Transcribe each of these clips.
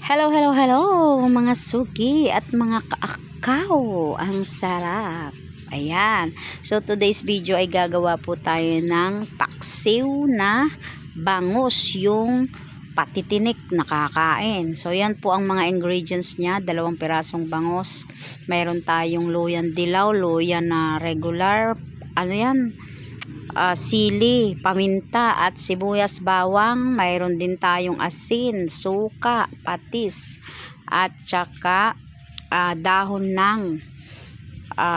Hello, hello, hello mga suki at mga kaakaw. Ang sarap. Ayan. So today's video ay gagawa po tayo ng paksiw na bangus, yung patitinik na kakain. So yan po ang mga ingredients niya. 2 pirasong bangus. Mayroon tayong luyan dilaw, luyan na regular. Ano yan? Sili, paminta at sibuyas bawang. Mayroon din tayong asin, suka, patis at saka dahon ng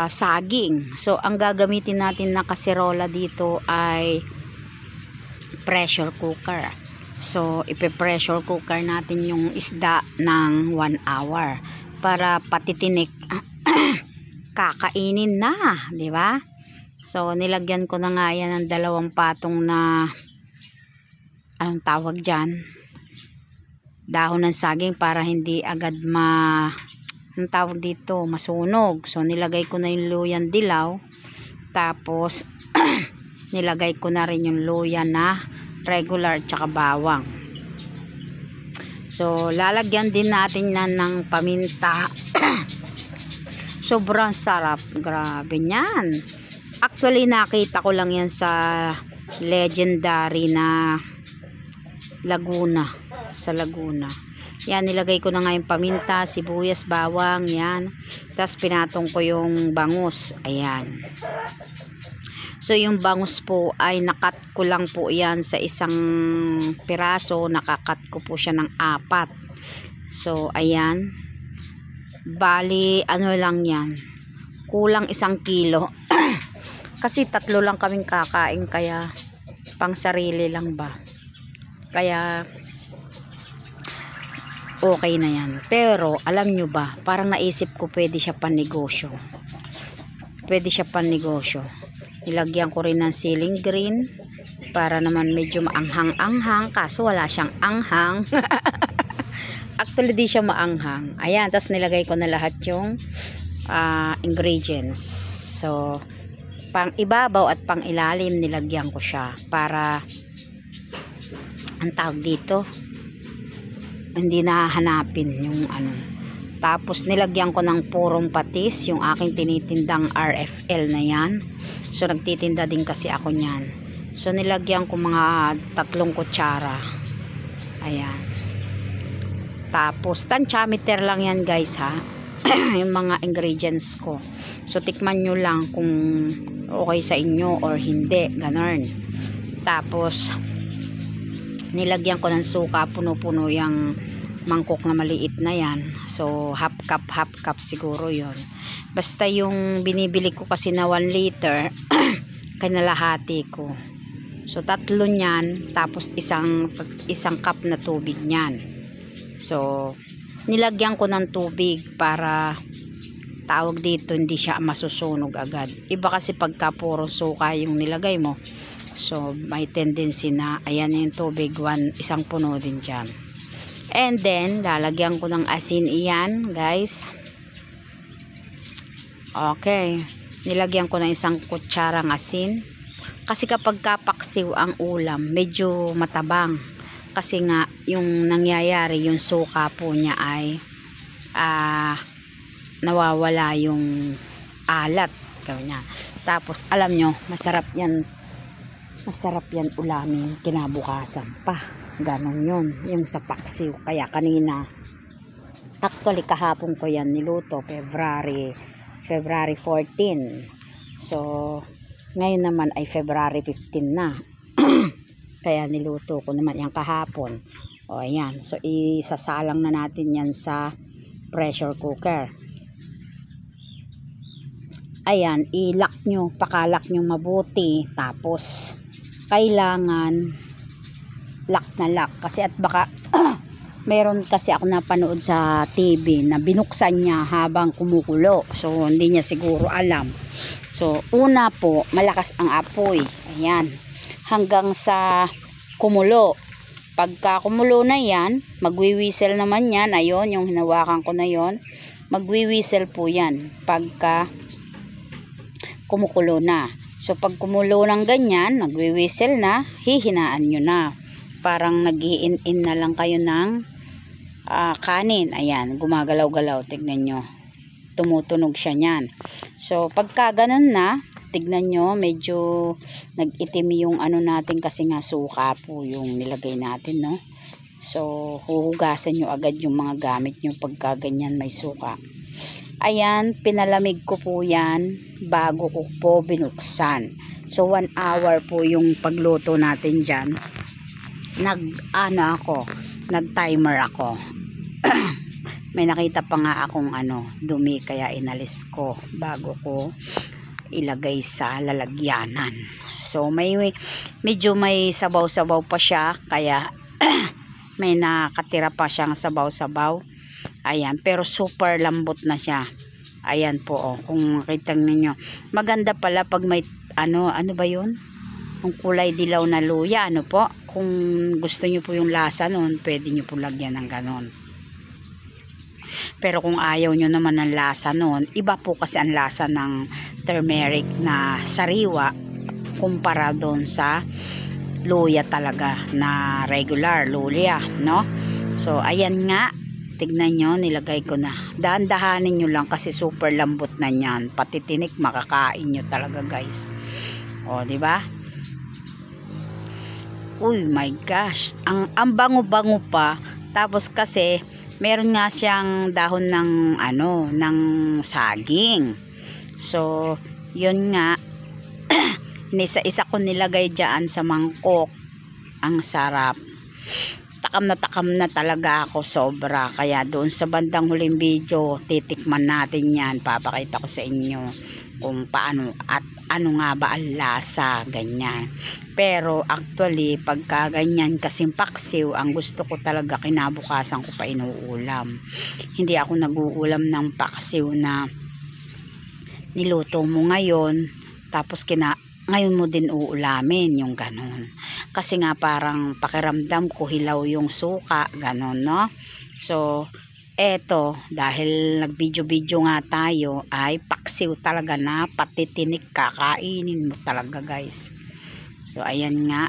saging. So ang gagamitin natin na kaserola dito ay pressure cooker. So ipe-pressure cooker natin yung isda ng 1 hour para patitinik kakainin na, di ba? So, nilagyan ko na nga yan ng 2 patong na, anong tawag dyan? Dahon ng saging para hindi agad anong tawag dito? Masunog. So, nilagay ko na yung luyan dilaw. Tapos, nilagay ko na rin yung luyan na regular tsaka bawang. So, lalagyan din natin na ng paminta. Sobrang sarap. Grabe niyan. Actually, nakita ko lang yan sa legendary na Laguna. Sa Laguna. Yan, nilagay ko na nga yung paminta, sibuyas, bawang, yan. Tapos pinatong ko yung bangus. Ayan. So, yung bangus po ay nakat ko lang po yan sa isang piraso. Nakakat ko po siya ng 4. So, ayan. Bali, ano lang yan. Kulang 1 kilo. Kasi 3 lang kaming kakain, kaya pang sarili lang ba. Kaya okay na yan. Pero alam nyo ba, parang naisip ko pwede siya pan-negosyo. Pwede siya pan-negosyo. Nilagyan ko rin ng siling green para naman medyo maanghang-anghang, kaso wala siyang anghang. Actually di siya maanghang. Ayan, tapos nilagay ko na lahat yung ingredients. So pang ibabaw at pang ilalim nilagyan ko siya para ang tawag dito hindi nahahanapin yung ano. Tapos nilagyan ko ng purong patis, yung aking tinitindang RFL na yan. So nagtitinda din kasi ako niyan. So nilagyan ko mga 3 kutsara. Ayan. Tapos tantiameter lang yan guys ha. Yung mga ingredients ko. So tikman nyo lang kung okay sa inyo or hindi, ganun. Tapos nilagyan ko ng suka, puno-puno yung mangkok na maliit na yan. So half cup siguro yon. Basta yung binibili ko kasi na 1 liter kanalahati ko. So 3 niyan, tapos isang cup na tubig niyan. So nilagyan ko ng tubig para tawag dito hindi siya masusunog agad. Iba kasi pagka puro suka yung nilagay mo, so may tendency na ayan yung tubig, isang puno din dyan. And then lalagyan ko ng asin iyan guys. Okay, nilagyan ko ng 1 kutsarang asin kasi kapag kapaksiw ang ulam medyo matabang kasi nga yung nangyayari yung suka po niya ay nawawala yung alat niya. Tapos alam nyo, masarap yan ulamin kinabukasan pa, ganon yun yung sa paksiw. Kaya kanina, actually kahapon ko yan niluto, February 14. So ngayon naman ay February 15 na. Kaya niluto ko naman yan kahapon. O ayan, so isasalang na natin yan sa pressure cooker. Ayan, i-lock nyo, pakalak nyo mabuti. Tapos, kailangan lock na lock. Kasi at baka, meron kasi ako napanood sa TV na binuksan niya habang kumukulo. So, hindi niya siguro alam. So, una po, malakas ang apoy. Ayan, hanggang sa kumulo. Pagka kumulo na yan, magwi-whistle naman yan. Ayun, yung hinawakan ko na yon. Magwi-whistle po yan. Pagka kumukulo na. So pag kumulo ng ganyan, nagwi-whistle na, hihinaan nyo na. Parang nag-i-in na lang kayo ng kanin. Ayan, gumagalaw-galaw. Tignan nyo. Tumutunog siya niyan. So, pagka ganun na, tignan nyo, medyo nag-itim yung ano natin kasi nga suka po yung nilagay natin, no? So, huhugasan nyo agad yung mga gamit nyo pagka ganyan may suka. Ayan, pinalamig ko po yan bago ko po binuksan. So, 1 hour po yung pagluto natin dyan. Nag-timer ako. May nakita pa nga akong dumi kaya inalis ko bago ko ilagay sa lalagyanan. So medyo may sabaw-sabaw pa siya kaya may nakatira pa siyang sabaw-sabaw. Ayan, pero super lambot na siya. Ayan po, oh, kung makita niyo. Maganda pala pag may ano ba 'yun? Yung kulay dilaw na luya, po? Kung gusto niyo po yung lasa noon, pwede niyo po lagyan ng ganon. Pero kung ayaw nyo naman ng lasa noon, iba po kasi ang lasa ng turmeric na sariwa kumpara doon sa luya talaga na regular luya, no? So ayan nga, tignan nyo, nilagay ko na. Dahan-dahanin nyo lang kasi super lambot na niyan. Pati tinik makakain nyo talaga, guys. O, di ba? Uy, my gosh. Ang bango-bango pa. Tapos kasi meron nga siyang dahon ng ng saging. So, yun nga. Isa-isa ko nilagay diyan sa mangkok. Ang sarap. Takam na talaga ako, sobra. Kaya doon sa bandang huling video, titikman natin yan. Papakita ko sa inyo kung paano at ano nga ba ang lasa, ganyan. Pero actually, pagka ganyan kasing paksiw, ang gusto ko talaga kinabukasan ko pa inuulam. Hindi ako nag-uulam ng paksiw na niluto mo ngayon, tapos ngayon mo din uulamin, yung ganon. Kasi nga parang pakiramdam ko hilaw yung suka, ganon, no? So, eto, dahil nag-video nga tayo, ay paksiw talaga na pati tinik kakainin mo talaga, guys. So, ayan nga.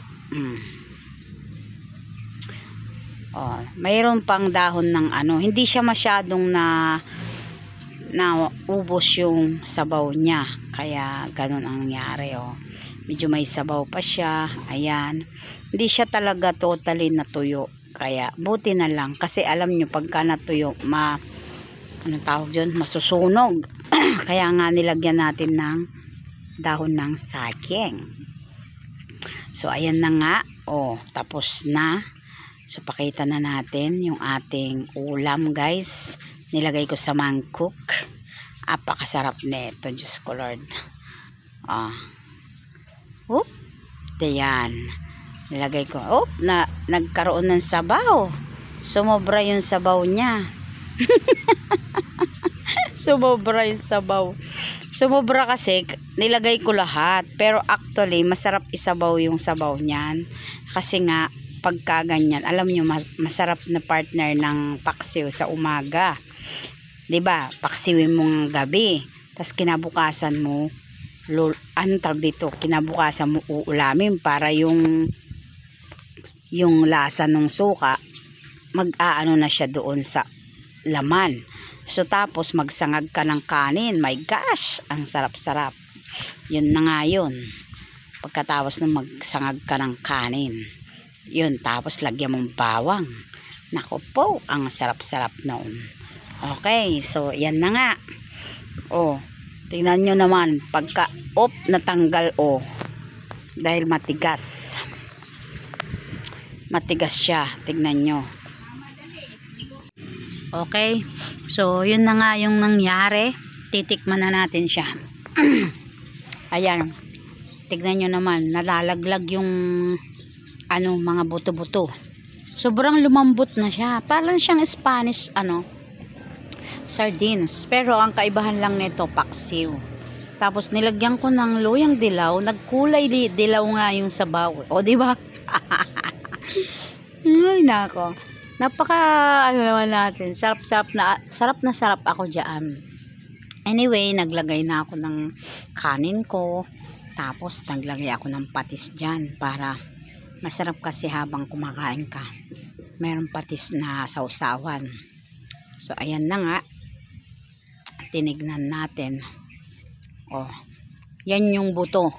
Oh, mayroon pang dahon ng hindi siya masyadong na ubos yung sabaw niya. Kaya ganun ang nangyari, oh. Medyo may sabaw pa siya. Ayan. Hindi siya talaga totally natuyo. Kaya buti na lang kasi alam nyo pagka natuyo anong tawag dyan? Masusunog. Kaya nga nilagyan natin ng dahon ng saging. So ayan na nga. Oh, tapos na. So pakita na natin yung ating ulam, guys. Nilagay ko sa mangkok. Apakasarap nito, Diyos ko Lord. Oop. Ayan. Nilagay ko. Oop, nagkaroon ng sabaw. Sumobra yung sabaw niya. Sumobra yung sabaw. Sumobra kasi nilagay ko lahat. Pero actually, masarap isabaw yung sabaw niyan. Kasi nga, pagka ganyan, alam nyo, masarap na partner ng paksiw sa umaga. 'Di ba? Paksiwin mo ng gabi. Tapos kinabukasan mo, kinabukasan mo uulamin para yung lasa ng suka mag-aano na siya doon sa laman. So tapos magsangag ka ng kanin. My gosh, ang sarap-sarap. Yun na nga yun. Pagkatapos ng magsangag ka ng kanin, yun, tapos lagyan mong bawang. Nako po, ang sarap-sarap noon. Okay, so yan na nga. Oh, tingnan nyo naman pagka natanggal, dahil matigas siya, tignan nyo. Okay, so yun na nga yung nangyari. Titikman na natin siya. Ayan, tignan nyo naman, nalalaglag yung mga buto-buto. Sobrang lumambot na siya, parang siyang Spanish sardines, pero ang kaibahan lang nito paksiw. Tapos nilagyan ko ng luyang dilaw, nagkulay dilaw nga yung sabaw. O di ba? Ay nako. Napaka naman natin. Sarap na sarap ako diyan. Anyway, naglagay na ako ng kanin ko. Tapos naglagay ako ng patis diyan para masarap kasi habang kumakain ka. Meron patis na sausawan. So, ayan na nga. Tinignan natin. Oh, yan yung buto.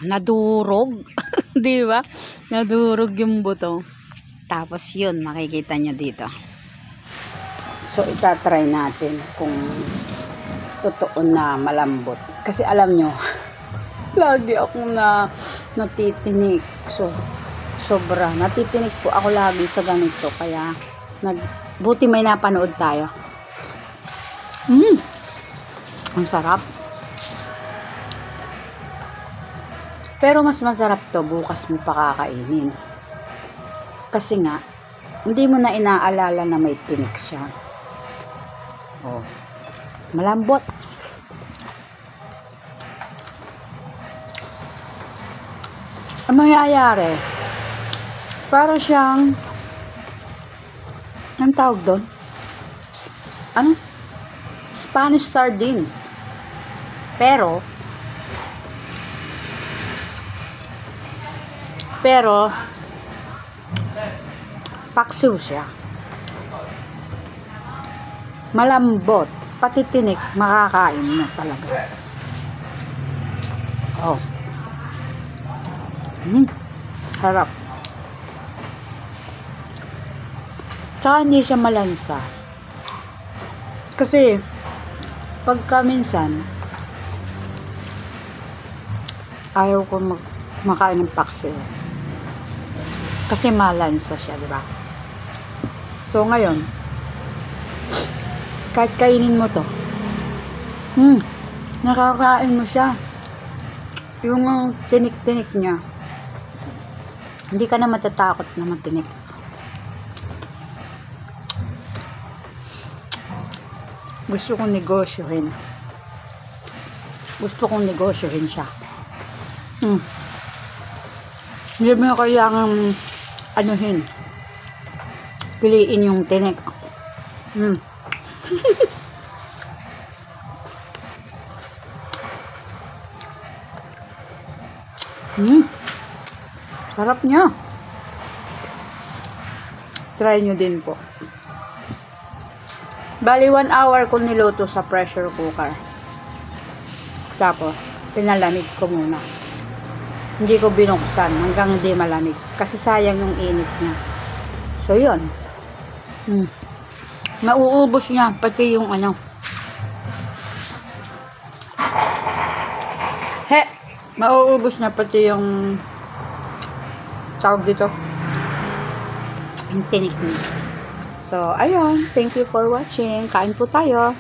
Nadurog. Di ba? Nadurog yung buto. Tapos yun, makikita nyo dito. So, itatry natin kung totoo na malambot. Kasi alam nyo, lagi akong natitinik. So, sobra. Natitinik po ako lagi sa ganito. Kaya, buti may napanood tayo. Ang sarap. Pero mas masarap to bukas mo pakakainin. Kasi nga, hindi mo na inaalala na may tinik siya. Oh, malambot. Ang mangyayari, para siyang, anong tawag doon? Ano? Spanish sardines. Pero paksiw siya. Malambot. Pati tinik, makakain mo talaga. Oh. Harap. Tsaka hindi siya malansa. Kasi, pagka minsan, ayaw ko makain ng paksiw. Kasi malansa siya, di ba? So, ngayon, kahit kainin mo to, nakakain mo siya. Yung tinik-tinik niya, hindi ka na matatakot na matinik. Gusto kong negosyohin. Gusto kong negosyohin siya. Hindi mo kailangan anuhin. Piliin yung tinik. Sarap niya. Try nyo din po. Bali 1 hour ko niluto sa pressure cooker. Tapos, pinalamig ko muna. Hindi ko binuksan hanggang hindi malamig. Kasi sayang yung init niya. So, yun. Mauubos niya. Pati yung ano. Mauubos niya pati yung tawag dito. Yung tinik niya. So, ayun. Thank you for watching. Kain po tayo.